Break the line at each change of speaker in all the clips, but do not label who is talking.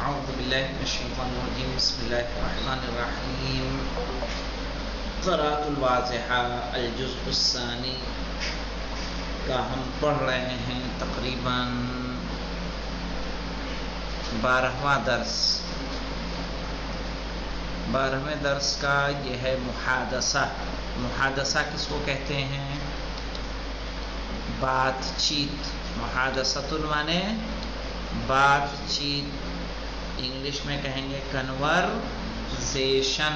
اعوذ باللہ من الشیطان الرجیم بسم اللہ الرحمن الرحیم قراءۃ الواضحہ الجزء الثانی کا ہم پڑھ رہے ہیں تقریباً 12واں درس 12ویں درس کا یہ ہے محادثہ. محادثہ کس کو کہتے ہیں؟ بات چیت. محادثۃ مانے بات چیت، انگلش میں کہیں گے کنورزیشن.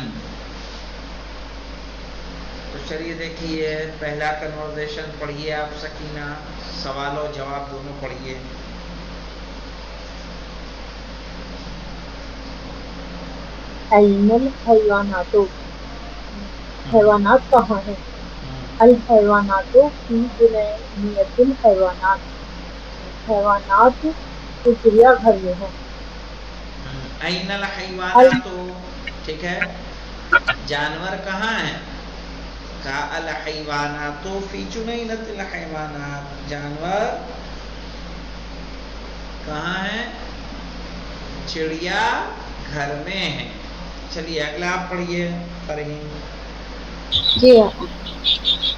تو چلیے دیکھیے پہلا کنورزیشن پڑھیے آپ سکینہ، سوال و جواب دونوں پڑھیے.
این الحیوانات، حیوانات کہاں ہیں؟ الحیوانات فی جنینیت الحیوانات، حیوانات تو چڑیا گھر میں ہیں.
این الحیوانات، ٹھیک ہے، جانور کہاں ہیں؟ کا الحیوانات فی جنینت الحیوانات، جانور کہاں ہیں؟ چڑیا گھر میں ہیں. چلیے اگلا آپ پڑھیے فرحین.
جی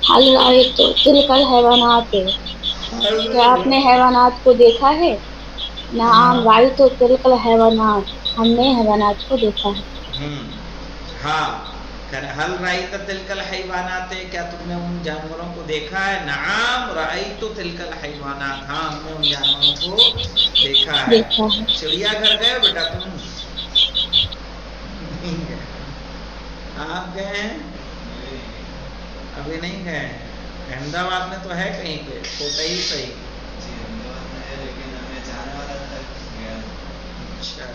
حل رأیت تلک الحیوانات، کیا آپ نے حیوانات کو دیکھا ہے؟ نعم رأیت تلک الحیوانات، ہم نے حیوانات کو دیکھا ہے.
ہاں، حل رأیت تلک الحیوانات، کیا تم نے ان جانوروں کو دیکھا ہے؟ نعم رأیت تلک الحیوانات، ہاں ہم نے ان جانوروں کو دیکھا ہے. چڑیا گھر گئے بیٹا تم؟ آپ گئے ہیں؟ ابھی نہیں گئے. احمد آباد میں تو ہے کہیں پہ، کوٹا ہی صحیح. اچھا،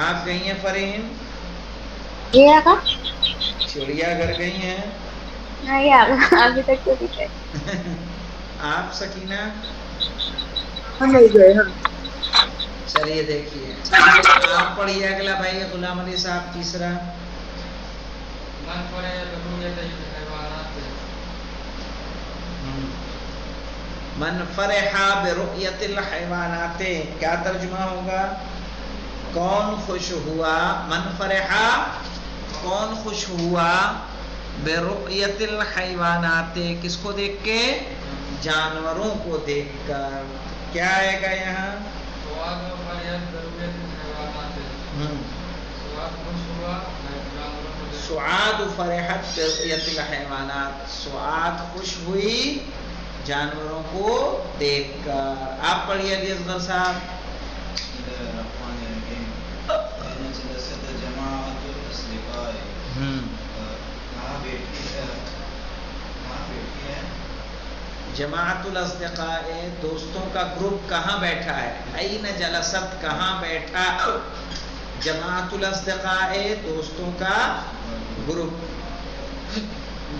آپ گئی ہیں فرحین؟
جی آقا،
چڑیا گھر گئی ہیں؟
نہیں آقا ابھی تک تو نہیں گئے.
آپ سکینہ؟
ہم نہیں گئے ہیں.
چلیے دیکھیے آپ پڑھیے اگلا بھائی. غلام علی صاحب تیسرا. من فرح برؤیت الحیوانات، کیا ترجمہ ہوگا؟ کون خوش ہوا؟ من فرح، کون خوش ہوا؟ برؤیت الحیوانات، کس کو دیکھ کے؟ جانوروں کو دیکھ کر. کیا آئے گا یہاں؟ سعاد فرحت برؤیت الحیوانات، سعاد خوش ہوئی جانوروں کو دیکھ کر. آپ پڑھیے علی اصغر صاحب. جماعت الاصدقاء، دوستوں کا گروپ کہاں بیٹھا ہے؟ این جلست، کہاں بیٹھا؟ جماعت الاصدقاء، دوستوں کا گروپ.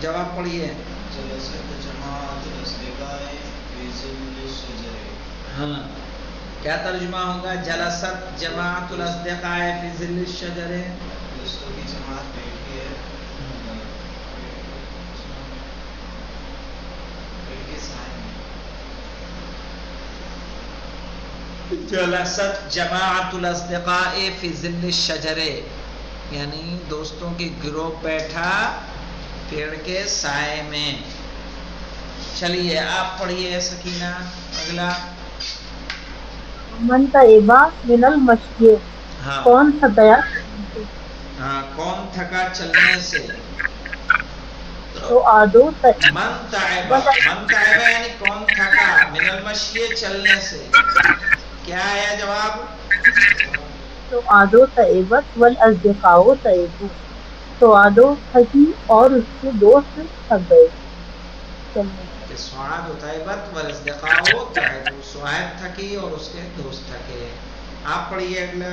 جواب پڑھیے. ہاں، کیا ترجمہ ہوگا؟ جلست جماعت الاصدقاء فی ظل الشجر،
دوستوں کی جماعت بیٹھی ہے
جلست جماعت الاصدقاء فی ظل الشجر، یعنی دوستوں کی گروہ بیٹھا پیڑ کے سائے میں. چلیے آپ پڑھیے سکینہ اگلا.
من تعبا من المشی،
ہاں
کون تھا گیا؟
ہاں، کون تھکا چلنے سے؟
تو آدو
من تعبا، من تعبا یعنی کون تھکا؟ من المشی، چلنے سے. کیا آیا جواب؟
تو آدو تعبت والاصدقاء تعبوا، تو آدو تھکی اور اس کے دوست تھک گئے چلنے سے.
سعاد طیبت والاصدقاء تعبوا، سعاد تھکی اور اس کے دوست تھکے. آپ پڑھیے اگلا.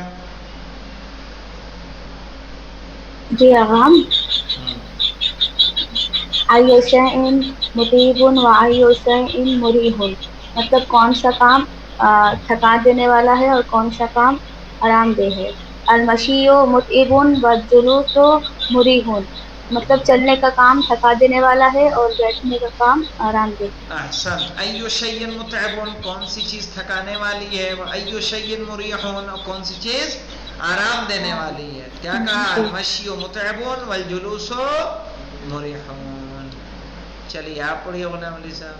جی آقا، ای شیء مطیب و ای شیء مریح، مطلب کون سا کام تھکا دینے والا ہے اور کون سا کام آرام دہ ہے. المشی مطعب والجلوس مریح، مطلب چلنے کا کام تھکا دینے والا ہے اور بیٹھنے کا کام آرام دہ.
احسن. ایو شیء متعب، کون سی چیز تھکانے والی ہے، و ایو شیء مریح، اور کون سی چیز آرام دینے والی ہے. کیا کہا؟ المشی متعب والجلوس مریح. چلیے آپ پڑھیے غلام علی صاحب.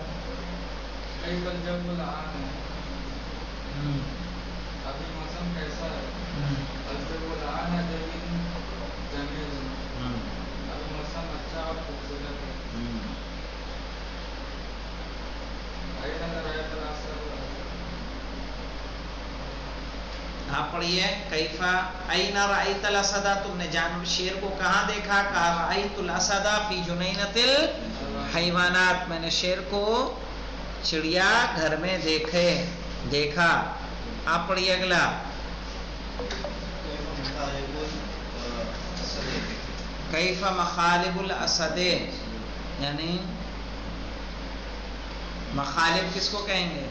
ابھی موسم کیسا ہے؟ الجلان ہے لیکن جمیل. ابھی موسم اچھا اور خوبصورت ہے.
آپ پڑھیے. کیفا این رأیت الاسد، تم نے جانور شیر کو کہاں دیکھا؟ کہا رأیت الاسد فی جنینۃ الحیوانات، میں نے شیر کو چڑیا گھر میں دیکھا. آپ پڑھیے اگلا. کیف مخالب الاسد، یعنی مخالب کس کو کہیں گے؟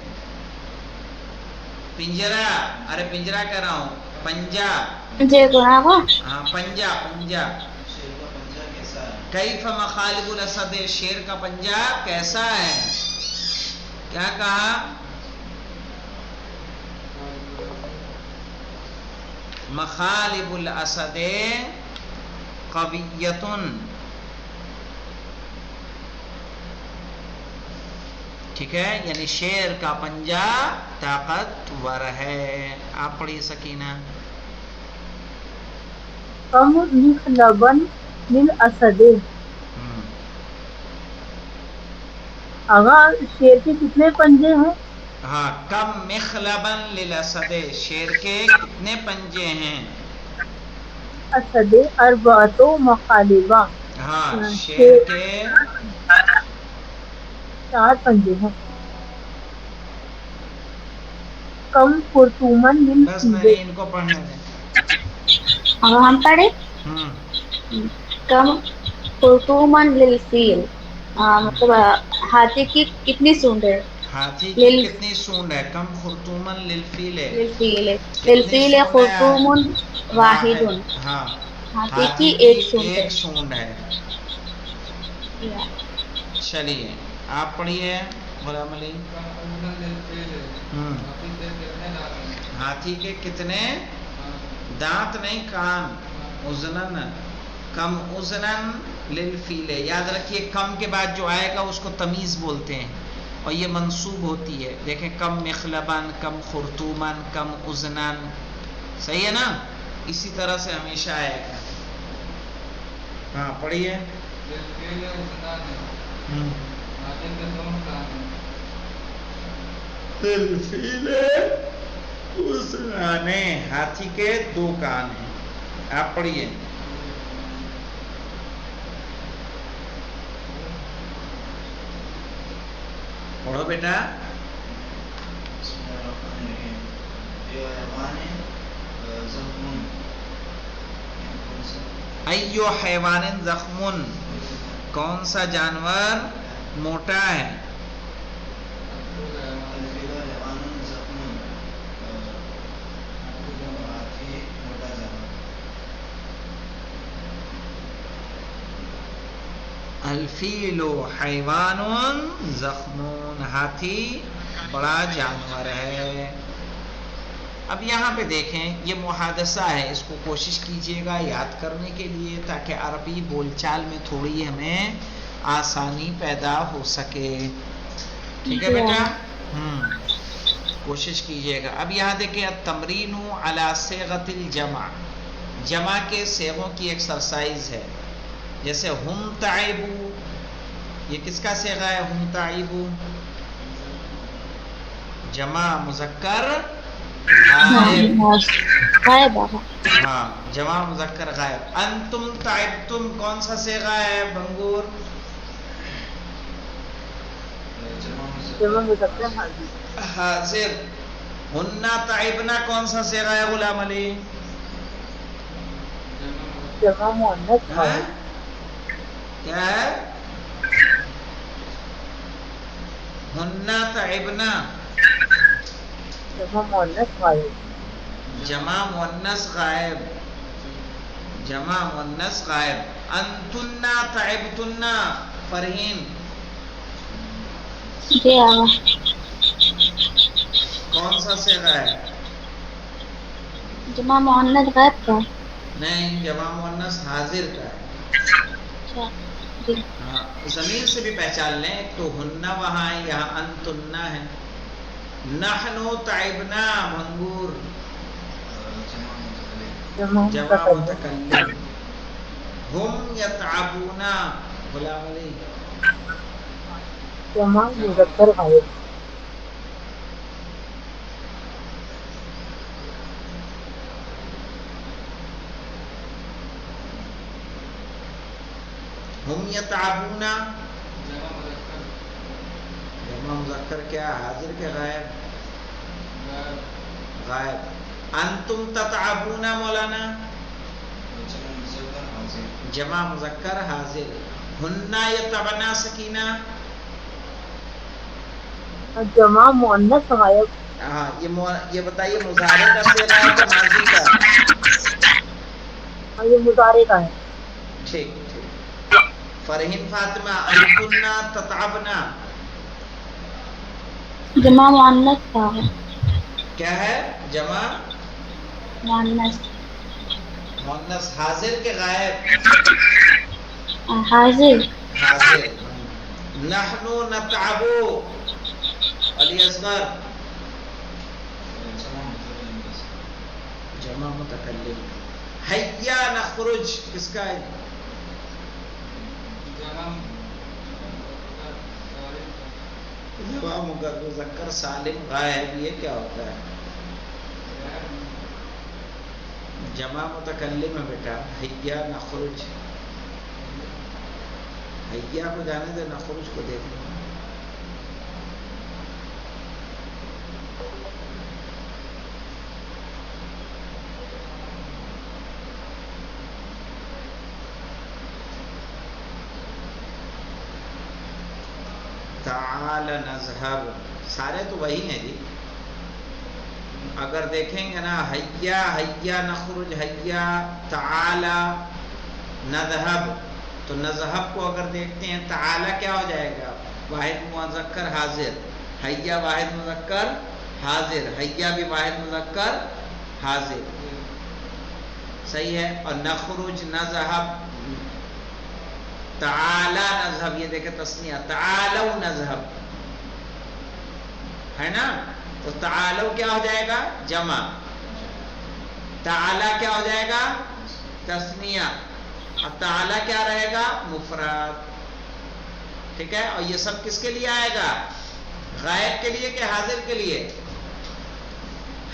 پنجرا. ارے پنجرا کہہ رہا ہوں، پنجا. ہاں پنجا. کیف مخالب الاسد، شیر کا پنجا کیسا ہے؟ کیا کہا؟ مخالب الاسد قویتن. ٹھیک ہے، یعنی شیر کا پنجہ طاقتور ہے. آپ پڑھی سکینہ.
کم مخلبن للاسد، آغا شیر کے کتنے پنجے ہیں؟
ہاں، کم مخلبن للاسد، شیر کے کتنے پنجے ہیں؟
اسد اربعۃ مخالبہ،
ہاں، شیر کے
4 پنجے ہیں. کم خرطومن
بس
للفیل،
نہیں، ان کو پڑھنے دیں.
ہم پڑھے. کم خرطومن للفیل، مطلب ہاتھی کی کتنی سونڈ ہے؟
ہاتھی کی کتنی سونڈ ہے؟ کم خرطومن للفیل ہے.
للفیل خرطوم واحد،
ہاں،
ہاتھی
ہاتھی
کی
کی ایک سونڈ ہے. چلیے آپ پڑھیے غلام علی. ہاتھی کے کتنے دانت؟ نہیں، کان. اذنن، کم اذنن للفیل. یاد رکھیے کم کے بعد جو آئے گا اس کو تمیز بولتے ہیں اور یہ منصوب ہوتی ہے. دیکھیں کم مخلبن، کم خرطومن، کم اذنن. صحیح ہے نا؟ اسی طرح سے ہمیشہ آئے گا. ہاں پڑھیے. للفیل اذنان، ہاتھی کے 2 کان ہیں. آپ پڑھیے. پڑھو بیٹا. ایو حیوان زخمن، کون سا جانور موٹا ہے؟ الفیل حیوان زخمون، ہاتھی بڑا جانور ہے. اب یہاں پہ دیکھیں یہ محادثہ ہے، اس کو کوشش کیجئے گا یاد کرنے کے لیے تاکہ عربی بول چال میں تھوڑی ہمیں آسانی پیدا ہو سکے. ٹھیک ہے بیٹا؟ کوشش کیجئے گا. اب یہاں دیکھیں التمرین علی صیغۃ الجمع، جمع کے صیغوں کی ایکسرسائز ہے. جیسے ہم تعبو، یہ کس کا صیغہ ہے؟ ہم تعبو، جمع مذکر غائب. ہاں، جمع مذکر غائب. انتم تعبتم کون سا صیغہ ہے بنگور؟
جمع مذکر
حاضر. ہننا تعبنا کون سا صیغہ ہے غلام علی؟
جمع مؤنث غائب.
کیا ہے؟ ہننا تعبنا
جمع مؤنث غائب.
جمع مؤنث غائب. جمع مؤنث غائب. انتن تعبتن فرحین
جی آقا.
کون سا صیغہ ہے؟
جمع مؤنث غائب کا.
نہیں، جمع مؤنث حاضر کا ہے.
اچھا جی.
ہاں، ضمیر سے بھی پہچان لیں. ایک تو ہننا وہاں ہے، یہاں انتن ہے. نحنو تعبنا منگور
جمع
جمع
متکلم.
متکلم. ہم یتعبون غلام علی
جمع مذکر غائب.
ہم یتعبون
جمع مذکر
جمع مذکر کیا؟ حاضر کے غائب؟
غائب.
غائب. انتم تتعبون مولانا جمع مذکر حاضر. ہننا یتعبنا سکینہ
جمع مؤنث غائب.
ہاں، یہ بتائیے مضارع کا صیغہ ہے کہ ماضی کا؟
اور یہ مضارع کا ہے.
ٹھیک ٹھیک. فرحین فاطمہ انتن تتعبنا
جمع مؤنث کا ہے.
کیا ہے؟ جمع
مؤنث
مؤنث حاضر کے غائب؟
حاضر.
حاضر. نحنو نتعبو علی اصغر جمع متکلم. حیا نخرج کس کا ہے؟
جمع
جمع مذکر سالم غائب. یہ کیا ہوتا ہے؟ جمع متکلم ہے بیٹا. حیا نخرج. حیا کو جانے دے، نخرج کو دیکھ لیں. تعال نذهب سارے تو وہی ہیں جی. اگر دیکھیں گے نا، حیا حیا نخرج، حیا تعالی نذهب، تو نذهب کو اگر دیکھتے ہیں تعالی کیا ہو جائے گا؟ واحد مذکر حاضر. حیا واحد مذکر حاضر، حیا بھی واحد مذکر حاضر. صحیح ہے. اور نخرج نذهب تعالی نذهب، یہ دیکھیں تسنیہ تعالوا نذهب ہے نا. تو تعالوا کیا ہو جائے گا؟ جمع. تعالی کیا ہو جائے گا؟ تسنیہ. اور تعالی کیا رہے گا؟ مفرد. ٹھیک ہے. اور یہ سب کس کے لیے آئے گا؟ غائب کے لیے کہ حاضر کے لیے؟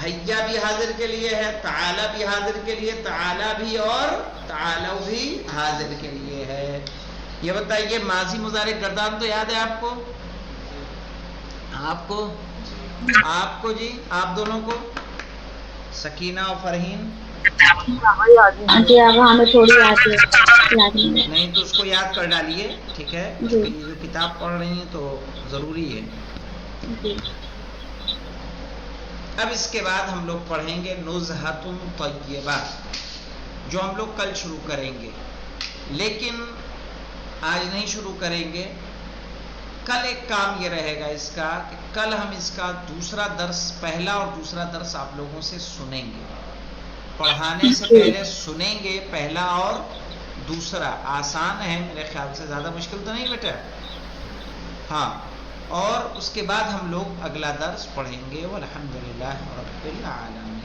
حیا بھی حاضر کے لیے ہے، تعالی بھی حاضر کے لیے، تعالی بھی اور تعالوا بھی حاضر کے لیے ہے. یہ بتائیے ماضی مضارع گردان تو یاد ہے آپ کو؟ آپ کو؟ آپ کو جی؟ آپ دونوں کو؟ سکینہ اور فرحین؟
جی آقا ہمیں تھوڑی یاد ہے.
نہیں تو اس کو یاد کر ڈالیے. ٹھیک ہے. یہ جو کتاب پڑھ رہی ہیں تو ضروری ہے.
جی.
اب اس کے بعد ہم لوگ پڑھیں گے نزہۃ طیبہ، جو ہم لوگ کل شروع کریں گے. لیکن آج نہیں شروع کریں گے. کل ایک کام یہ رہے گا اس کا کہ کل ہم اس کا دوسرا درس، پہلا اور دوسرا درس آپ لوگوں سے سنیں گے. پڑھانے سے پہلے سنیں گے پہلا اور دوسرا. آسان ہے میرے خیال سے، زیادہ مشکل تو نہیں بیٹا. ہاں. اور اس کے بعد ہم لوگ اگلا درس پڑھیں گے. والحمدللہ رب العالمین.